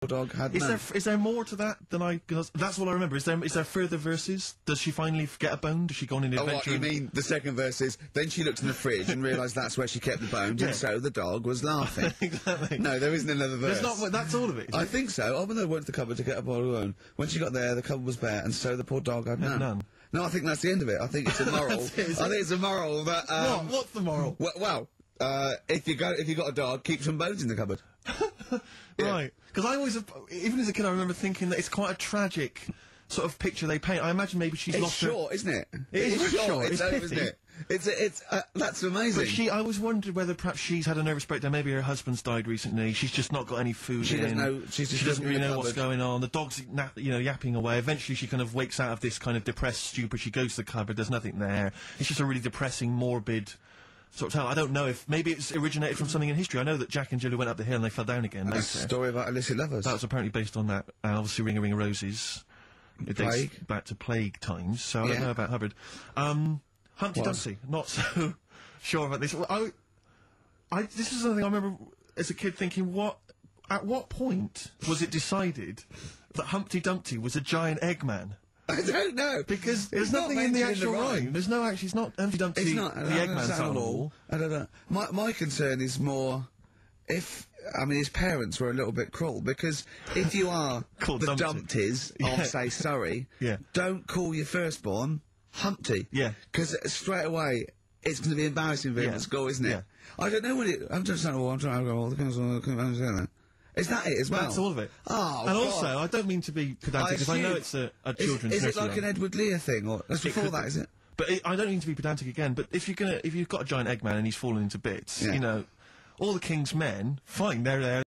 dog had Is there more to that than cause that's all I remember. Is there further verses? Does she finally get a bone? Does she go on an adventure? Oh, what, you mean the second verse is, then she looked in the fridge and realised that's where she kept the bones, and so the dog was laughing. Exactly. No, there isn't another verse. That's all of it. I think so. Oh, when they went to the cupboard to get a bottle of bone, when she got there, the cupboard was bare, and so the poor dog had none. No, I think that's the end of it. I think it's a moral. I think it's a moral that, What's the moral? Well, if you got a dog, keep some bones in the cupboard. Right. Because I always, even as a kid, I remember thinking that it's quite a tragic sort of picture they paint. I imagine maybe she's lost her... It's short, isn't it? It is short. It's over, isn't it? That's amazing. But I always wondered whether perhaps she's had a nervous breakdown. Maybe her husband's died recently. She's just not got any food she in. She doesn't really know what's going on. The dog's, yapping away. Eventually she kind of wakes out of this kind of depressed stupor. She goes to the cupboard. There's nothing there. It's just a really depressing, morbid sort of tale. I don't know if maybe it's originated from something in history. I know that Jack and Jill went up the hill and they fell down again. That's a story about illicit lovers. That was apparently based on that. Obviously, Ring a Ring of Roses. It dates back to plague times, so I don't know about Hubbard. Humpty Dumpty, not so sure about this. Well, this is something I remember as a kid thinking, at what point was it decided that Humpty Dumpty was a giant Eggman? I don't know. Because there's nothing in the actual rhyme. There's no actually, it's not Humpty Dumpty, the Eggman's animal. I don't know. My concern is more, his parents were a little bit cruel, because if you are the Dumpties of, say, Surrey, don't call your firstborn Humpty. Yeah. Because straight away, it's going to be embarrassing for him at school, isn't it? Yeah. I don't know I'm just saying, I'm trying to go all the Is that it as well? That's all of it. Oh, and God. Also, I don't mean to be pedantic, because I know it's a children's Is it like rhyme. an Edward Lear thing, or that's before that, is it? But I don't mean to be pedantic again, but if you've got a giant Eggman and he's fallen into bits, all the king's men, fine, they're there.